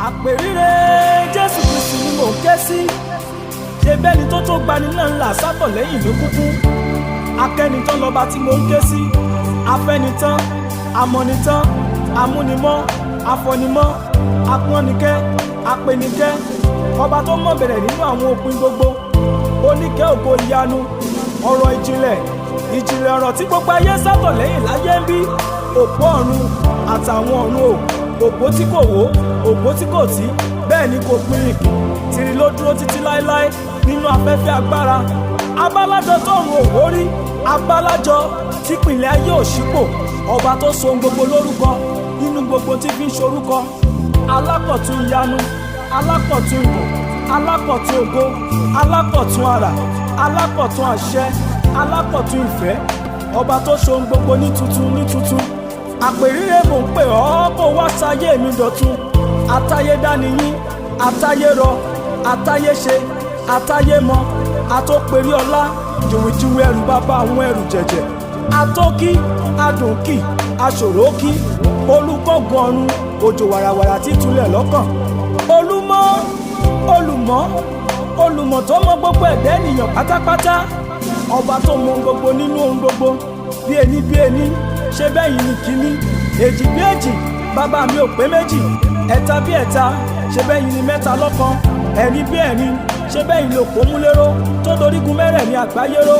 Aperire Jésù Kristi ni mò ń ké sí. Ṣé bẹ́ni tó gbani náà ń là sábọ̀ lẹ́yìn ní kúkú. Akẹ́nitán lọ́ba tí mò ń ké sí. Afẹ́nitán, amọ̀nitán, amúnimọ́, afọnimọ́, apọ́nikẹ́, apenikẹ́. Ọba tó mọ̀ bẹ̀rẹ̀ nínú àwọn òpin gbogbo. Oníkẹ́ ògo ìyanu, ọ̀rọ̀ ìjìnlẹ̀ ọ̀rọ̀ tí gbogbo ayé sábọ̀ lẹ́yìn láyé ń bí. Òpó ọ̀run àtàwọn ọ̀run o. Òpó tí kò wó, òpó tí kò tí, bẹ́ẹ̀ ni kò pinrin, tìrì ló dúró títí láéláé nínú afẹ́fẹ́ agbára. Abálájọ tó ń òwò rí, abálájọ tí pìnlẹ̀ ayé òṣìpò, ọba tó so ohun gbogbo lórúkọ nínú gbogbo tí fi ń ṣorúkọ. Alákọ̀tun ìyanu, alákọ̀tun ìmọ̀, alákọ̀tun ògo, alákọ̀tun àrà, alákọ̀tun àṣẹ, alákọ̀tun ìfẹ́, ọba tó so ohun gbogbo ní tuntun ní tuntun. Aperire mò ń pè ọ́ kó wá sáyé mi dọ̀tun. Atáyédá niyín, atáyérọ, atáyéṣe, atáyémọ, atóperí ọlá, jìwìjìwì ẹrù bàbá àwọn ẹrù jẹ̀jẹ̀. Atókí, adùnkì, aṣòrókí, olùkọ́gun ọ̀run, òjò wàràwàrà tí tulẹ̀ lọ́kàn. Olùmọ̀ tó mọ gbogbo ẹ̀dá ènìyàn pátápátá. Ọba tó mọ gbogbo nínú ohun gbogbo. Bí ení, ṣe bẹ́yìn ní kíní, èjì bí èjì, bàbá mi ò pé méjì, ẹ̀ta bí ẹ̀ta, ṣe bẹ́yìn ní mẹ́ta lọ́kan, ẹ̀rin bí ẹ̀rin, ṣe bẹ́yìn ló kó mú lérò tó dorígun mẹ́rẹ̀ẹ̀rin àgbáyé ró.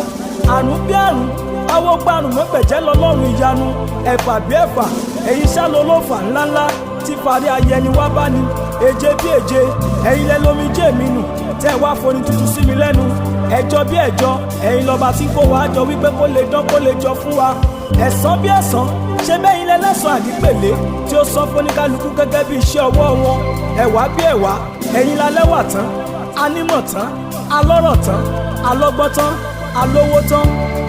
Àrùn bí àrùn, awó gbàrùn mọ́pẹ̀jẹ́ lọ́lọ́run ìyanu, ẹ̀fà bí ẹ̀fà, ẹ̀yin ṣá ló ló fà ńláńlá tí parí ayẹni wá bá ní. Èje bí èje, ẹ̀yin lẹ lómi jẹ́ mi nù, tẹ́ wá forí tuntun sí mi lẹ́nu. Ẹjọ́ bí ẹjọ́, ẹ̀yin lọ́ba tí kò wá jọ wípé kó lè dán kó lè jọ fún wa. Ẹ̀san bí ẹ̀san, ṣe bẹ́yìn lẹ́lẹ́sàn àdípèlé tí ó sọ fóníkálukú gẹ́gẹ́ bí iṣẹ́ ọwọ́ wọn. Ẹ̀wá bí ẹ̀wá, ẹ̀yin lálẹ́wà tán, anímọ̀ tán, alọ́rọ̀ tán, alọ́gbọ́n tán, alówó tán,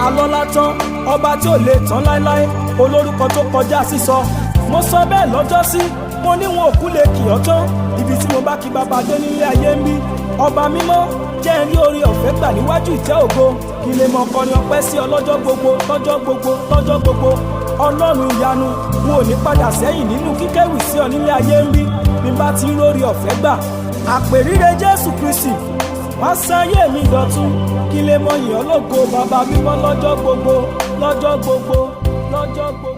alọ́lá tán, ọba tí ò lè tán láéláé, olórúkọ tó kọjá sísọ. Mo sọ bẹ́ẹ̀ lọ́jọ́sí, mo ní wọn òkú lè kì ọ́ tán, ibi tí mo bá kí bàbá dé nílé ayé ń bí. Ọba mímọ́ jẹ́ ń rí orí ọ̀fẹ́ gbà níwájú ìtẹ́ ògo, kí lè mọ kọrin ọpẹ́ sí ọ lọ́jọ́ gbogbo, lọ́jọ́ gbogbo, lọ́jọ́ gbogbo. Ọlọ́run ìyanu, wọn ò ní padà sẹ́yìn nínú kíkẹ́wì sí ọ nílé ayé ń bí, bí bá ti ń rórí ọ̀fẹ́ gbà. Aperire Jésù Kristi, wá sáyé mi dọ̀tun, kí lè mọ ìyàn lógo bàbá mímọ́ lọ́jọ́ gbogbo, lọ́jọ́ gbogbo, lọ́jọ́ gbogbo.